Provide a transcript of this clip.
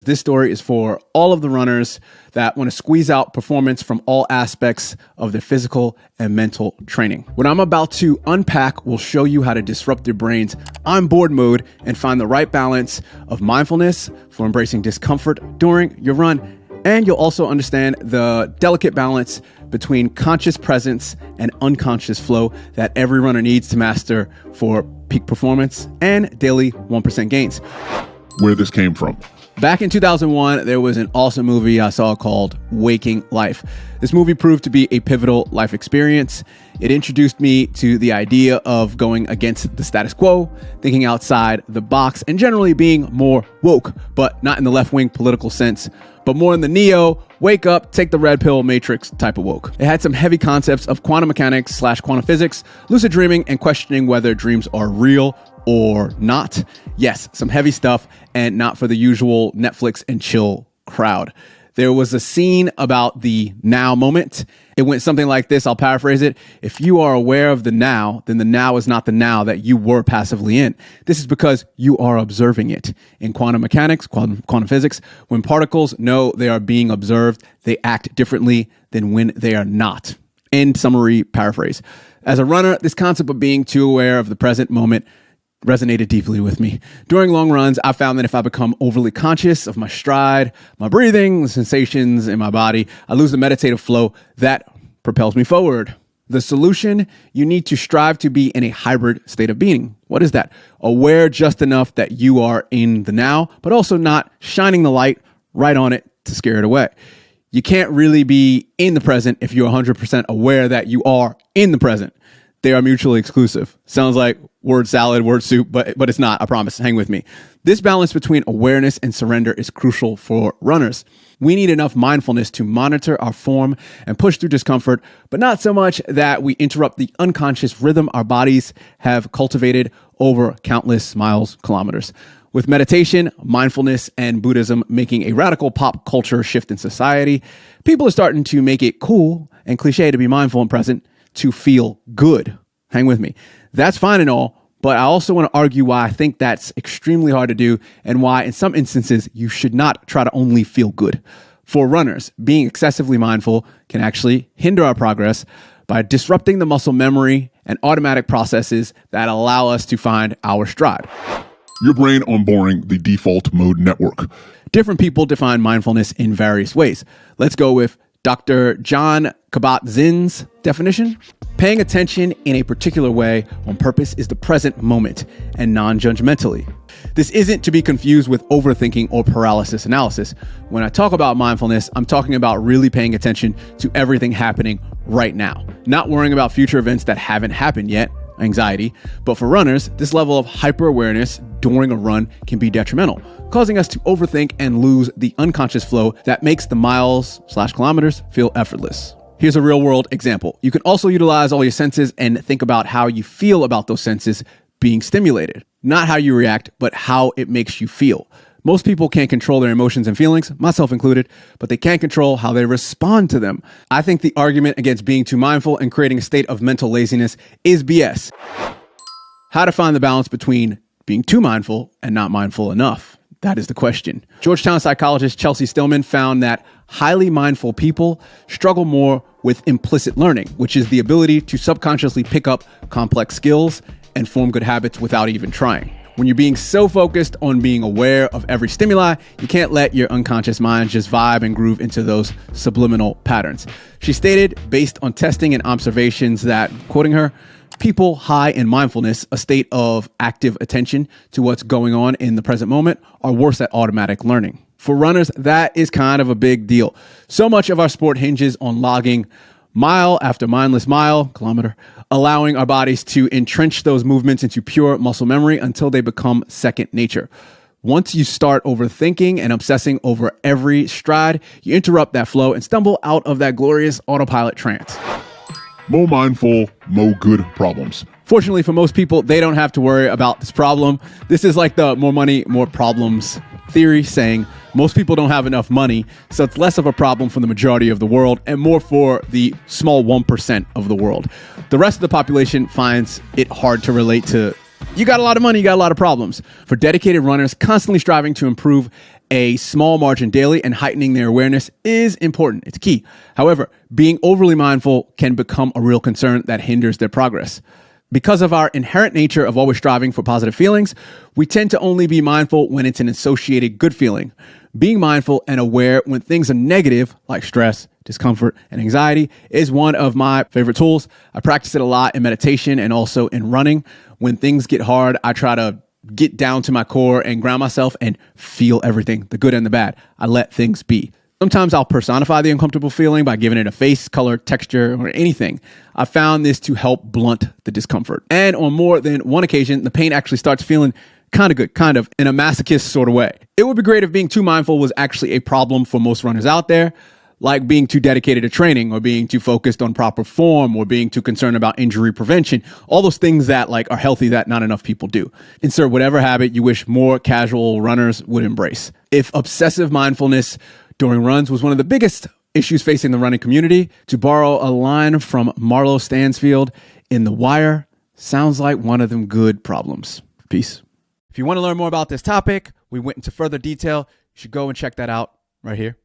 This story is for all of the runners that want to squeeze out performance from all aspects of their physical and mental training. What I'm about to unpack will show you how to disrupt your brain's on-board mode and find the right balance of mindfulness for embracing discomfort during your run. And you'll also understand the delicate balance between conscious presence and unconscious flow that every runner needs to master for peak performance and daily 1% gains. Where this came from. Back in 2001, there was an awesome movie I saw called Waking Life. This movie proved to be a pivotal life experience. It introduced me to the idea of going against the status quo, thinking outside the box, and generally being more woke, but not in the left-wing political sense, but more in the neo, wake up, take the red pill matrix type of woke. It had some heavy concepts of quantum mechanics / quantum physics, lucid dreaming, and questioning whether dreams are real or not. Yes, some heavy stuff, and not for the usual Netflix and chill crowd. There was a scene about the now moment. It went something like this. I'll paraphrase it. If you are aware of the now, then the now is not the now that you were passively in. This is because you are observing it. In quantum mechanics, quantum physics, when particles know they are being observed, they act differently than when they are not. End summary paraphrase. As a runner, this concept of being too aware of the present moment resonated deeply with me. During long runs, I found that if I become overly conscious of my stride, my breathing, the sensations in my body, I lose the meditative flow that propels me forward. The solution, you need to strive to be in a hybrid state of being. What is that? Aware just enough that you are in the now, but also not shining the light right on it to scare it away. You can't really be in the present if you're 100% aware that you are in the present. They are mutually exclusive. Sounds like word salad, word soup, but it's not, I promise. Hang with me. This balance between awareness and surrender is crucial for runners. We need enough mindfulness to monitor our form and push through discomfort, but not so much that we interrupt the unconscious rhythm our bodies have cultivated over countless miles, kilometers. With meditation, mindfulness, and Buddhism making a radical pop culture shift in society, people are starting to make it cool and cliche to be mindful and present to feel good. Hang with me. That's fine and all, but I also want to argue why I think that's extremely hard to do and why in some instances you should not try to only feel good. For runners, being excessively mindful can actually hinder our progress by disrupting the muscle memory and automatic processes that allow us to find our stride. Your brain onboarding the default mode network. Different people define mindfulness in various ways. Let's go with Dr. John Kabat-Zinn's definition. Paying attention in a particular way on purpose is the present moment and non-judgmentally. This isn't to be confused with overthinking or paralysis analysis. When I talk about mindfulness, I'm talking about really paying attention to everything happening right now, not worrying about future events that haven't happened yet, anxiety. But for runners, this level of hyper-awareness during a run can be detrimental, causing us to overthink and lose the unconscious flow that makes the miles / kilometers feel effortless. Here's a real world example. You can also utilize all your senses and think about how you feel about those senses being stimulated. Not how you react, but how it makes you feel. Most people can't control their emotions and feelings, myself included, but they can control how they respond to them. I think the argument against being too mindful and creating a state of mental laziness is BS. How to find the balance between being too mindful and not mindful enough? That is the question. Georgetown psychologist Chelsea Stillman found that highly mindful people struggle more with implicit learning, which is the ability to subconsciously pick up complex skills and form good habits without even trying. When you're being so focused on being aware of every stimuli, you can't let your unconscious mind just vibe and groove into those subliminal patterns. She stated, based on testing and observations, that, quoting her, people high in mindfulness, a state of active attention to what's going on in the present moment, are worse at automatic learning. For runners, that is kind of a big deal. So much of our sport hinges on logging mile after mindless mile, kilometer, allowing our bodies to entrench those movements into pure muscle memory until they become second nature. Once you start overthinking and obsessing over every stride, you interrupt that flow and stumble out of that glorious autopilot trance. More mindful, more good problems. Fortunately for most people, they don't have to worry about this problem. This is like the more money, more problems theory, saying most people don't have enough money, so it's less of a problem for the majority of the world and more for the small 1% of the world. The rest of the population finds it hard to relate to, you got a lot of money, you got a lot of problems. For dedicated runners constantly striving to improve a small margin daily and heightening their awareness is important. It's key. However, being overly mindful can become a real concern that hinders their progress. Because of our inherent nature of always striving for positive feelings, we tend to only be mindful when it's an associated good feeling. Being mindful and aware when things are negative, like stress, discomfort, and anxiety, is one of my favorite tools. I practice it a lot in meditation and also in running. When things get hard, I try to get down to my core and ground myself and feel everything, the good and the bad. I let things be. Sometimes I'll personify the uncomfortable feeling by giving it a face, color, texture, or anything. I found this to help blunt the discomfort. And on more than one occasion, the pain actually starts feeling kind of good, kind of in a masochist sort of way. It would be great if being too mindful was actually a problem for most runners out there, like being too dedicated to training or being too focused on proper form or being too concerned about injury prevention. All those things that are healthy that not enough people do. Insert whatever habit you wish more casual runners would embrace. If obsessive mindfulness during runs was one of the biggest issues facing the running community, to borrow a line from Marlo Stansfield in The Wire, sounds like one of them good problems. Peace. If you want to learn more about this topic, we went into further detail. You should go and check that out right here.